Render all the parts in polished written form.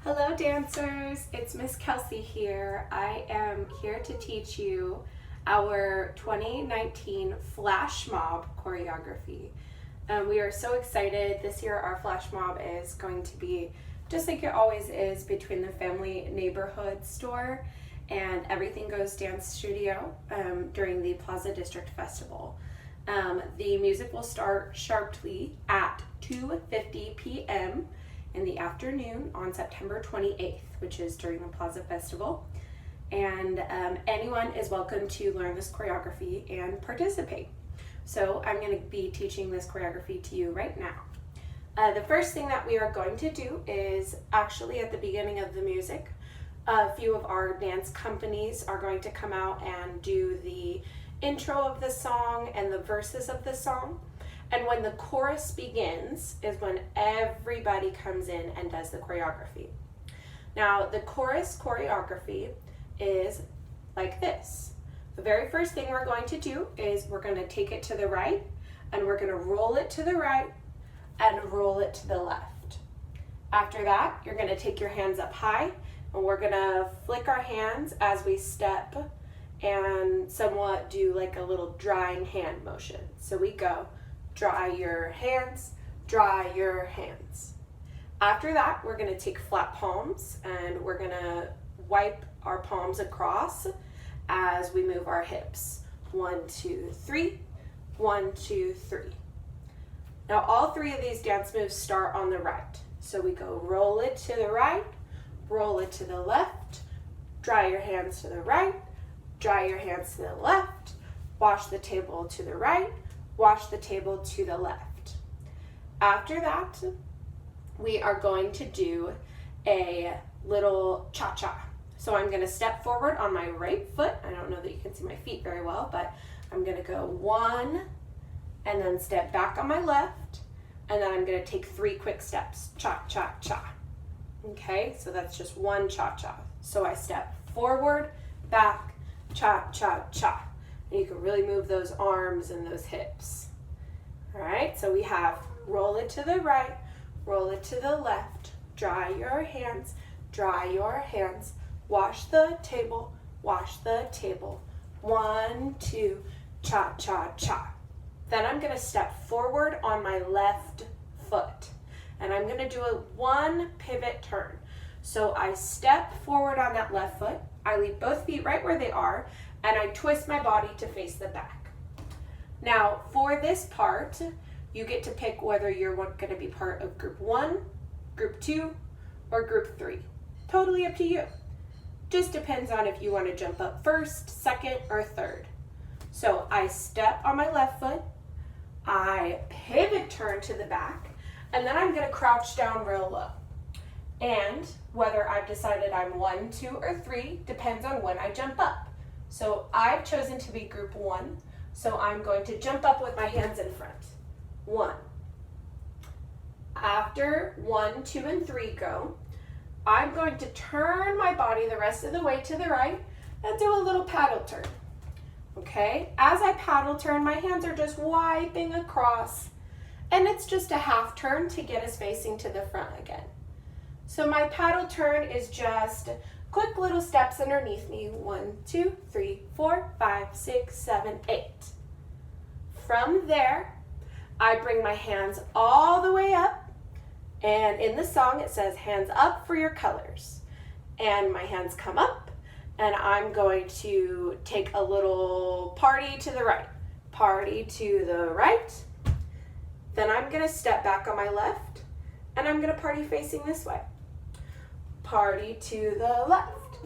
Hello dancers, it's Miss Kelsey here. I am here to teach you our 2019 Flash Mob choreography. We are so excited. This year our Flash Mob is going to be just like it always is between the Family Neighborhood store and Everything Goes Dance Studio during the Plaza District Festival. The music will start sharply at 2:50 p.m. in the afternoon on September 28th, which is during the Plaza Festival. And anyone is welcome to learn this choreography and participate. So I'm going to be teaching this choreography to you right now. The first thing that we are going to do is actually at the beginning of the music, a few of our dance companies are going to come out and do the intro of the song and the verses of the song. And when the chorus begins is when everybody comes in and does the choreography. Now, the chorus choreography is like this. The very first thing we're going to do is we're going to take it to the right, and we're going to roll it to the right and roll it to the left. After that, you're going to take your hands up high, and we're going to flick our hands as we step and somewhat do like a little drying hand motion. So we go dry your hands, dry your hands. After that, we're going to take flat palms and we're going to wipe our palms across as we move our hips. 1, 2, 3, 1, 2, 3. Now all three of these dance moves start on the right. So we go roll it to the right, roll it to the left, dry your hands to the right, dry your hands to the left, wash the table to the right, wash the table to the left. After that, we are going to do a little cha-cha. So I'm going to step forward on my right foot. I don't know that you can see my feet very well, but I'm going to go 1 and then step back on my left, and then I'm going to take 3 quick steps. Cha-cha-cha. Okay, so that's just 1 cha-cha. So I step forward, back, cha-cha-cha. And you can really move those arms and those hips. All right, so we have roll it to the right, roll it to the left, dry your hands, wash the table, 1, 2, cha-cha-cha. Then I'm gonna step forward on my left foot, and I'm gonna do a 1 pivot turn. So I step forward on that left foot, I leave both feet right where they are, and I twist my body to face the back. Now, for this part, you get to pick whether you're going to be part of group 1, group 2, or group 3. Totally up to you. Just depends on if you want to jump up first, second, or third. So I step on my left foot, I pivot turn to the back, and then I'm going to crouch down real low. And whether I've decided I'm 1, 2, or 3 depends on when I jump up. So I've chosen to be group 1, so I'm going to jump up with my hands in front. 1. After 1, 2, and 3 go, I'm going to turn my body the rest of the way to the right and do a little paddle turn. Okay? As I paddle turn, my hands are just wiping across, and it's just a half turn to get us facing to the front again. So my paddle turn is just quick little steps underneath me. 1, 2, 3, 4, 5, 6, 7, 8. From there, I bring my hands all the way up, and in the song it says hands up for your colors. And my hands come up, and I'm going to take a little party to the right. Party to the right. Then I'm gonna step back on my left, and I'm gonna party facing this way. Party to the left.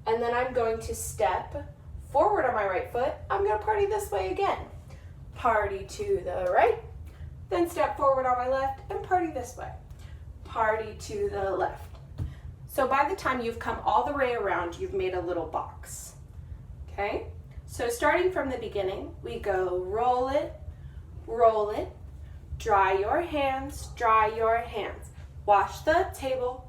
And then I'm going to step forward on my right foot. I'm going to party this way again. Party to the right, then step forward on my left and party this way. Party to the left. So by the time you've come all the way around, you've made a little box. Okay? So starting from the beginning, we go roll it, dry your hands, wash the table,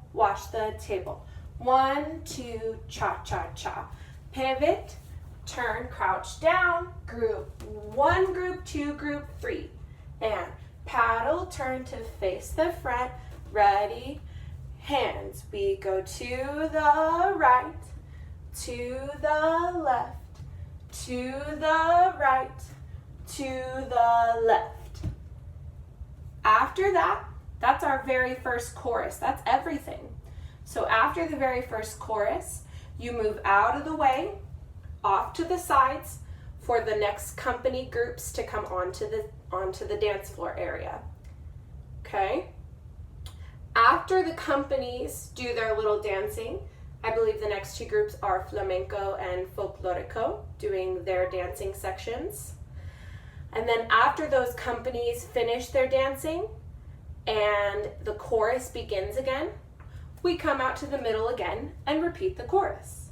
1, 2, cha-cha-cha. Pivot, turn, crouch down, group 1, group 2, group 3. And paddle, turn to face the front, ready, hands. We go to the right, to the left, to the right, to the left. After that, that's our very first chorus. That's everything. So after the very first chorus, you move out of the way, off to the sides for the next company groups to come onto the dance floor area. Okay? After the companies do their little dancing, I believe the next two groups are flamenco and folklorico, doing their dancing sections. And then after those companies finish their dancing and the chorus begins again, we come out to the middle again and repeat the chorus.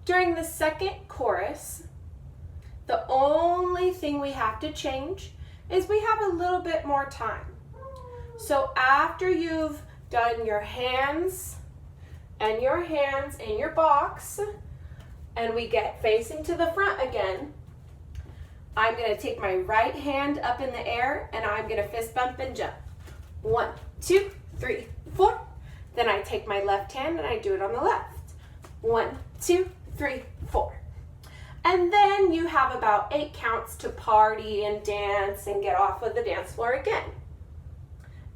During the second chorus, the only thing we have to change is we have a little bit more time. So after you've done your hands and your hands in your box, and we get facing to the front again, I'm going to take my right hand up in the air and I'm going to fist bump and jump. 1, 2, 3, 4. Then I take my left hand and I do it on the left. 1, 2, 3, 4. And then you have about 8 counts to party and dance and get off of the dance floor again.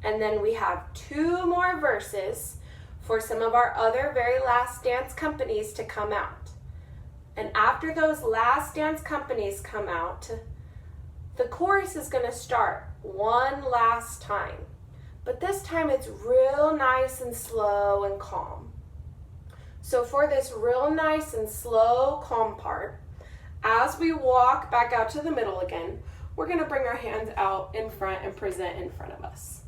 And then we have 2 more verses for some of our other very last dance companies to come out. And after those last dance companies come out, the chorus is going to start one last time. But this time it's real nice and slow and calm. So for this real nice and slow, calm part, as we walk back out to the middle again, we're going to bring our hands out in front and present in front of us.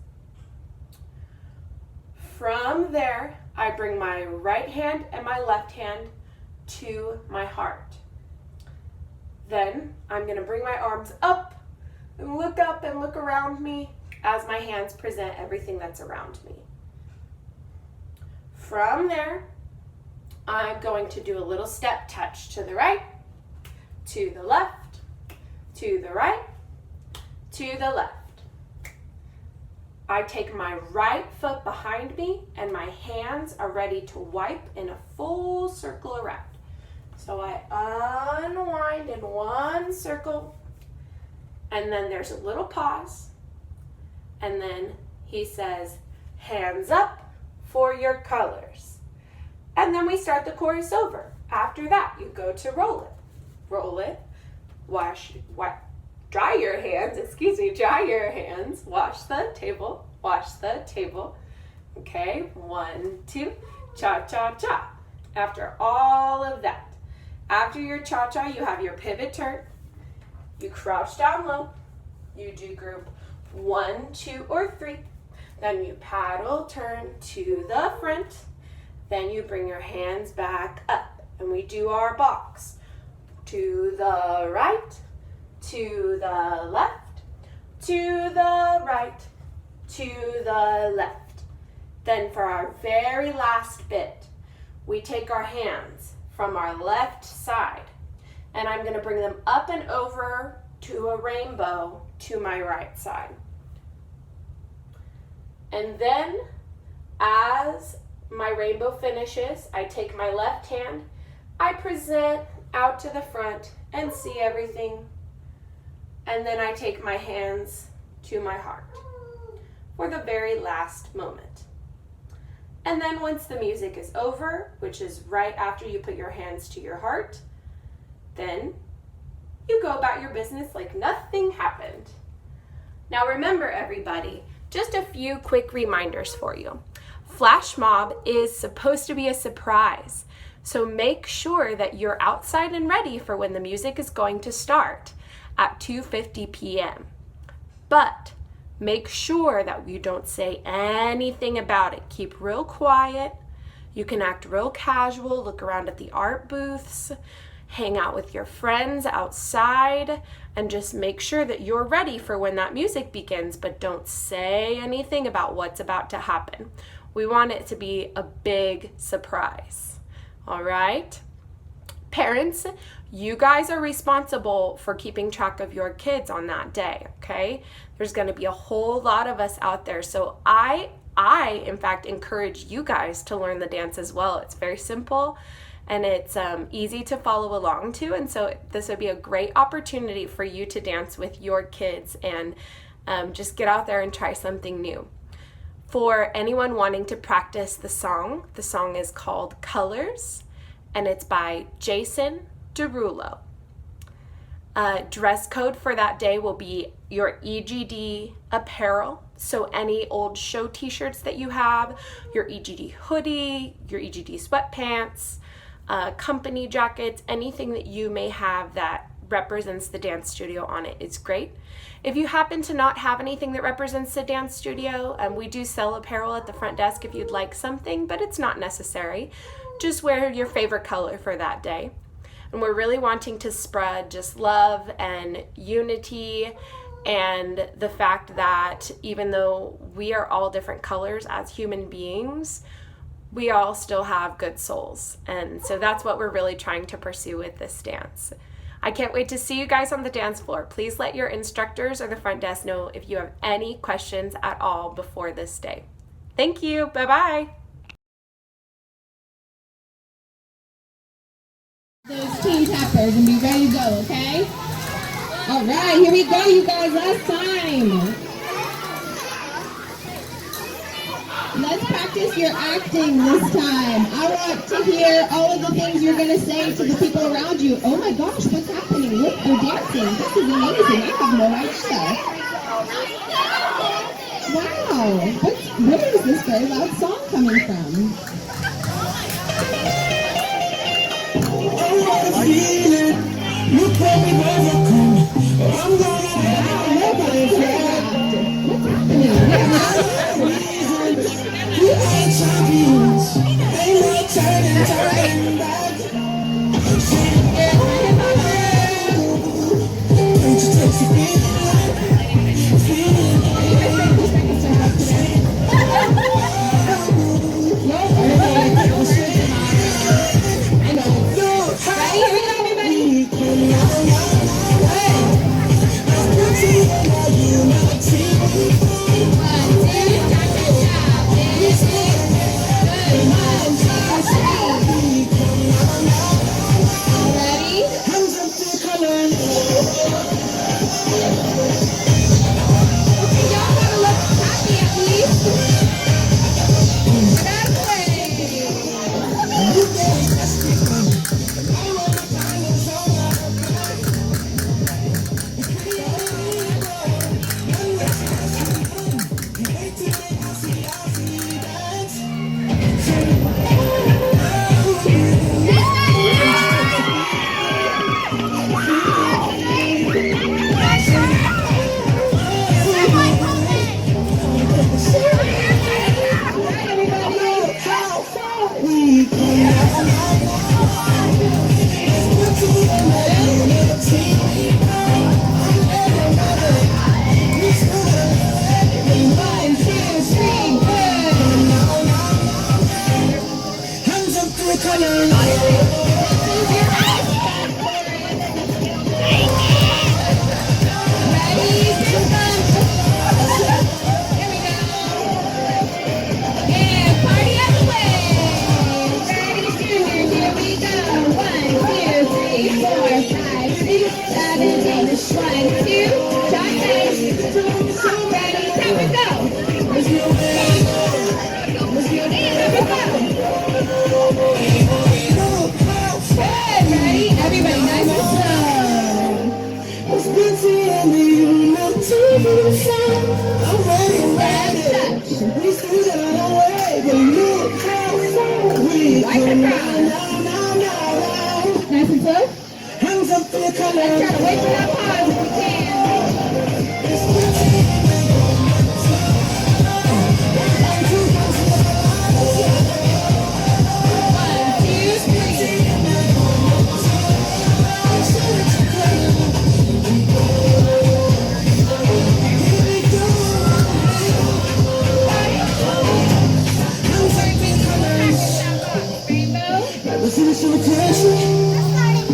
From there, I bring my right hand and my left hand to my heart. Then I'm going to bring my arms up and look around me as my hands present everything that's around me. From there, I'm going to do a little step touch to the right, to the left, to the right, to the left. I take my right foot behind me and my hands are ready to wipe in a full circle around. So I unwind in one circle, and then there's a little pause, and then he says, hands up for your colors. And then we start the chorus over. After that, you go to roll it, dry your hands, wash the table. Okay, 1, 2, cha-cha-cha. After all of that, after your cha-cha, you have your pivot turn. You crouch down low. You do group 1, 2, or 3. Then you paddle turn to the front. Then you bring your hands back up. And we do our box. To the right, to the left, to the right, to the left. Then for our very last bit, we take our hands from our left side, and I'm going to bring them up and over to a rainbow to my right side. And then as my rainbow finishes, I take my left hand, I present out to the front and see everything. And then I take my hands to my heart for the very last moment. And then once the music is over, which is right after you put your hands to your heart, then you go about your business like nothing happened. Now remember, everybody, just a few quick reminders for you. Flash mob is supposed to be a surprise, so make sure that you're outside and ready for when the music is going to start at 2:50 p.m. But make sure that you don't say anything about it. Keep real quiet. You can act real casual, look around at the art booths, hang out with your friends outside, and just make sure that you're ready for when that music begins, but don't say anything about what's about to happen. We want it to be a big surprise. All right? Parents, you guys are responsible for keeping track of your kids on that day, okay? There's going to be a whole lot of us out there, so I I, in fact, encourage you guys to learn the dance as well. It's very simple and it's easy to follow along to. And so this would be a great opportunity for you to dance with your kids and just get out there and try something new. For anyone wanting to practice the song is called Colors, and it's by Jason Derulo. Dress code for that day will be your EGD apparel. So any old show t-shirts that you have, your EGD hoodie, your EGD sweatpants, company jackets, anything that you may have that represents the dance studio on it is great. If you happen to not have anything that represents the dance studio, we do sell apparel at the front desk if you'd like something, but it's not necessary. Just wear your favorite color for that day. And we're really wanting to spread just love and unity and the fact that even though we are all different colors as human beings, we all still have good souls. And so that's what we're really trying to pursue with this dance. I can't wait to see you guys on the dance floor. Please let your instructors or the front desk know if you have any questions at all before this day. Thank you. Bye-bye. Those team tappers and be ready to go, okay? All right, here we go, you guys. Last time. Let's practice your acting this time. I want to hear all of the things you're going to say to the people around you. Oh my gosh, what's happening? Look, they're dancing. This is amazing. I have no idea. Wow. Where is this very loud song coming from? Look what we've overcome. I'm gonna nobody's wrapped. What's happening? We are champions. Ain't no turning back. Don't you take your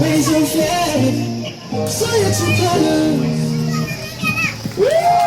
Raise your flag, so you colors. Woo!